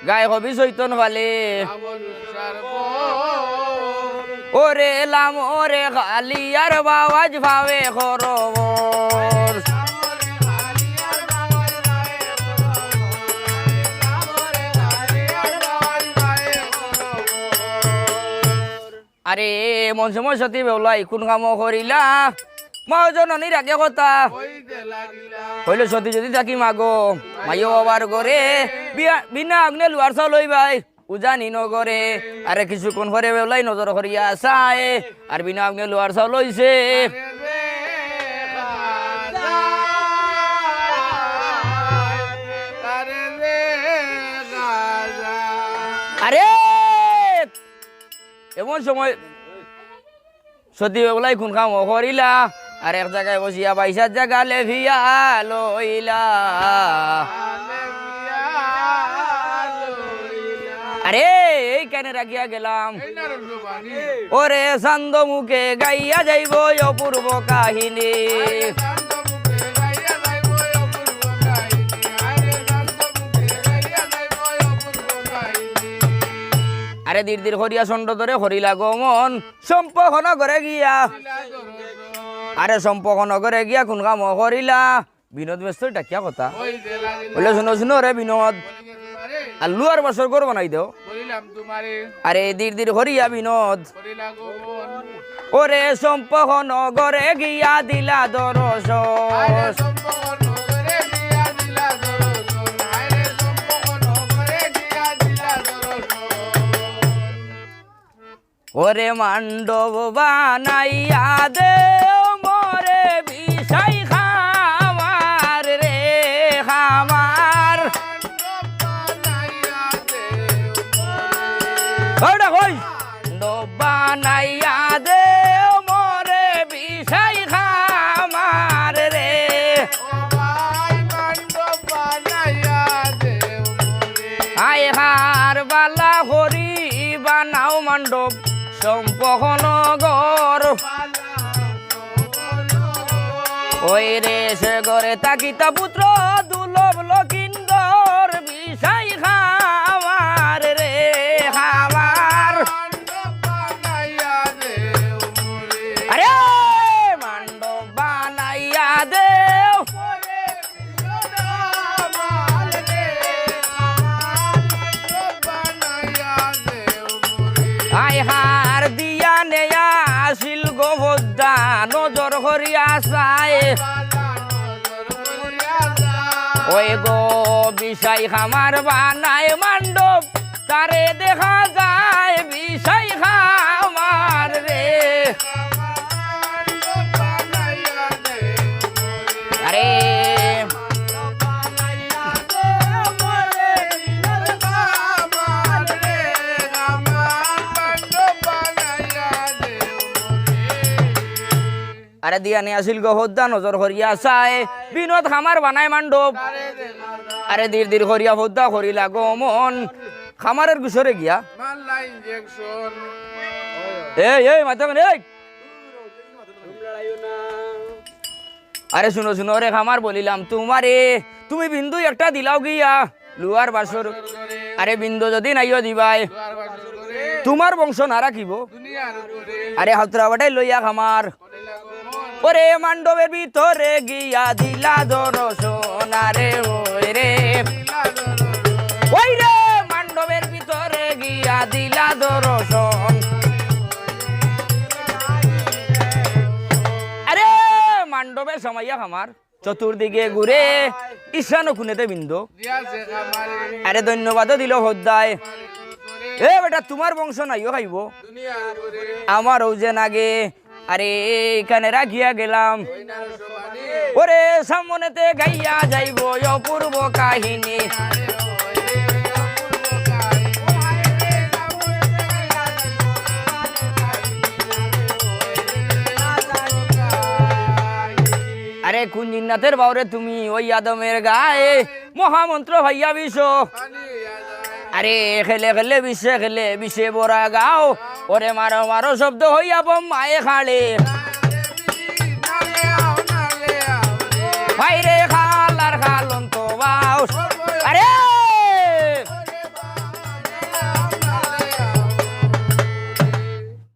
গায় হবি চৈতন ভালে ওরে লাম ওরে খালি আর বাবাজ ভাবে খরবর আরে মন সময় সতী বেউলাই কোন কাম করিলা মা জননীর আগে কথা হইলে সতী যদি থাকি মাগো মাইও বাবার ঘরে বিনা আগ্নে লুয়ার চাও লই ভাই উজানি নগরে আরে কিছুক্ষণ পরে বেউলাই নজর করিয়া চায় আর বিনা আগ্নে লুয়ার চাও লইছে আরে এমন সময় সতী বেউলাই কোন কাম করিলা আর এক জায়গায় বসিয়া বাইসার জায়গা লেভিয়া লইলা আরে এইখানে রাখিয়া গেলাম ওরে চান্দ মুখে গাইয়া যাইব অপূর্ব কাহিনী আরে ধীর ধীর হরিয়া চন্ড ধরে হরিলা গমন সম্পর্ক নগরে গিয়া আরে সম্পর্ক নগরে গিয়া কোন কাম করিলা বিনোদ ব্যস্ত ডাকিয়া কথা বলে শুনো শুনো রে বিনোদ আর লুয়ার বছর গর বানাই দেও আরে ধীর ধীর হরিয়া বিনোদ ওরে সম্পর্ক নগরে গিয়া দিলা দরস ওরে মান্ডব বানাইয়া দে মরে বিষাই খামার রে খামার বানাইয়া দে মরে বিষাই খামার রে আই হার বালা হরি বানাও মণ্ডপ সম্পর্ক নগর ওই রে সে ঘরে তাকিতা পুত্র দুলভ লকিন্দর বিষাই খামার রে খামার আরে মণ্ডপ বানাইয়া দেও আই হার দিয়া নেয়া আসিল গোবদ্দা নজর করিয়া চায় ওই গো বিষাই খামার বানায় মণ্ডপ তারে দেখা যায় বিষাই খামার রে আরে আরে দিয়া নে আসিল গহদ্দা নজর করিয়া চায় বিনোদ খামার বানায় মণ্ডপ আরে ধীর ধীর করিয়া হদ্দা করিলা গমন খামারের গুছরে গিয়া এই মাধ্যমে এই আরে শুনো শুনো রে খামার বলিলাম তোমারে তুমি বিন্দু একটা দিলাও গিয়া লুয়ার বাসর আরে বিন্দু যদি নাইও দিবাই তোমার বংশ না রাখিব আরে হাতরা বাটাই লইয়া খামার ওরে মণ্ডপের ভিতরে গিয়া দিলা দর্শন আরে ওই রে মণ্ডপের ভিতরে গিয়া দিলা দর্শন আরে মণ্ডপের সময় আমার চতুর্দিকে ঘুরে ঈশানো খুনেতে বিন্দু আরে ধন্যবাদও দিল হদ্দায় এ বেটা তোমার বংশ নাইও খাইব আমারও যে নাগে আরে এখানে রাখিয়া গেলাম ওরে সামনেতে গাইয়া যাইব অপূর্ব কাহিনী আরে কোন জিন্নাতের বাউরে তুমি ওই আদমের গায়ে মহামন্ত্র ভাইয়া বিষ আরে খেলে খেলে বিষে বরা গাও ওরে মারো মারো শব্দ হইয়া বোম মায়ে খাড়ে ভাই